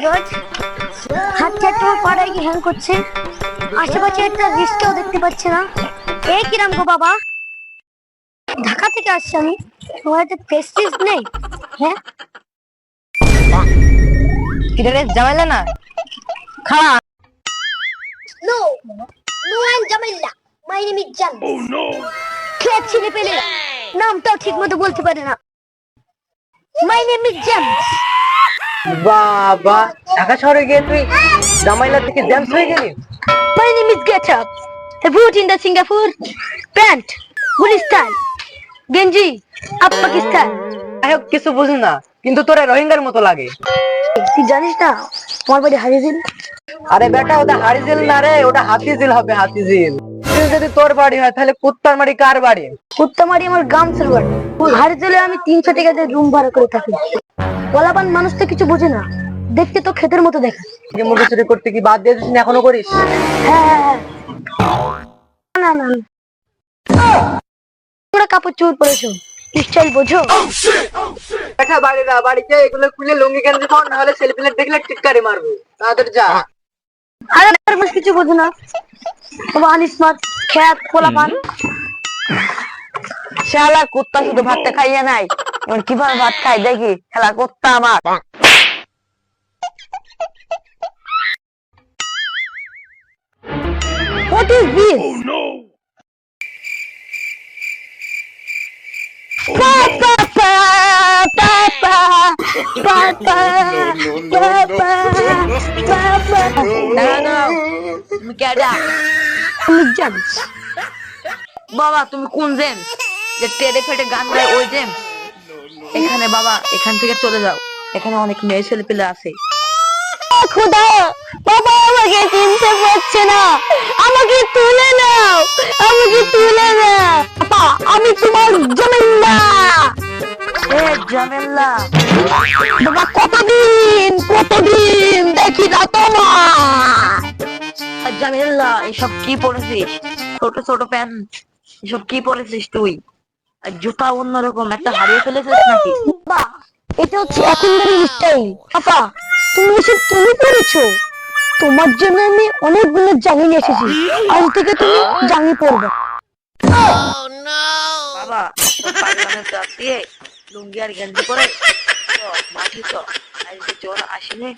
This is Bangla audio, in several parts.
রোজ হাঁটতে হাঁটতে আমার পাড়ায় গিয়ে হ্যাং করছে, আশেপাশে একটা রিস্কাও দেখতে পাচ্ছি না। এই কিরাম গো বাবা, ঢাকা থেকে আসছি আমি, তোমার হাতে প্রেস্টিজ নেই? হ্যাঁ কিরে ঝামেলা না খাওয়া। No no I am Jamila, my name is Jaan. কে ছেলে পেলে নামটাও ঠিক মতো বলতে পারে না। মাই নেম ইজ জান। বাবা, ঢাকা শহরে গিয়ে তুই জামাইলা থেকে জেমস হয়ে গেলি? My name is Get Up. The food in the Singapore pant, Gulistan, Genji, up Pakistan. যাই হোক, কিছু বুঝি না, কিন্তু তোরা রোহিঙ্গার মতো লাগে। তুই জানিস না আমার বাড়ি হারিজিল? আরে বেটা, ওটা হারিজিল না রে, ওটা হাতিঝিল হবে, হাতিঝিল। যদি তোর বাড়ি হয় তাহলে কুত্তার মারি কার বাড়ি? কুত্তামারি আমার গামছার বাড়ি। হারিজিলে আমি 300 টাকা দিয়ে রুম ভাড়া করে থাকি। বলাবান মানুষ তো কিছু বোঝে না, দেখতে তো ক্ষেতের মতো দেখা। মুরগি চুরি করতে কি বাদ দিয়েছিস না এখনো করিস? হ্যাঁ না না, তোরা কাপড় চোপড় পরেছো, স্টাইল বোঝো? বেটা বাড়ি না, বাড়িতে এগুলো খুলে লুঙ্গি গেঞ্জি পর, না হলে সেলফি দেখলে টিটকারি মারবো। তাড়াতাড়ি যা। আরে মানুষ কিছু বোঝে না, বাবা আনস্মার্ট খ্যাত পোলাপান। শালা কুত্তা শুধু ভাতটা খাইয়া নাই, এবার কিভাবে ভাত খাই দেখি। শালা কুত্তা আমার। What is this? Papa, Papa, Papa, Papa, Papa. তুমি কেডা? আমি জেমস। বাবা তুমি কোন জেমস? যে টেডে ফেটে গান গায় ওই জেমস? এখানে বাবা, এখান থেকে চলে যাও, এখানে অনেক মেয়ে ছেলে পেলে আছে। খোদা, বাবা আমাকে চিনতে পারছে না, আমাকে তুলে নাও, আমাকে তুলে নাও। বাবা আমি তোমার জামিলা। এ জামেল্লা, বাবা কতদিন দেখি না তোমার। জামেল্লা, এসব কি পরেছিস? ছোট ছোট প্যান্ট, এসব কি পরেছিস তুই? আর জুতা অন্যরকম, একটা হারিয়ে ফেলেছিস নাকি? বাবা এটা হচ্ছে এখনকার স্টাইল। পাপা তুমি এসব তুমি পড়েছো? তোমার জন্য আমি অনেকগুলো জাঙ্গি নিয়ে এসেছি, আজ থেকে তুমি জাঙ্গি পরবে। বাবা পাগলামের চাপ দিয়ে লুঙ্গি আর গেঞ্জি পরে মাঠে তো আজকে জ্বর আসেনি।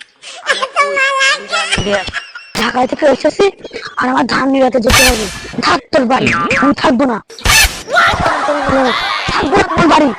ঢাকায় থেকে এসেছি আর আমার ধান নিরাতে যেতে হবে। থাক তোর বাড়ি, আমি থাকবো না, থাকবো না তোমার বাড়ি।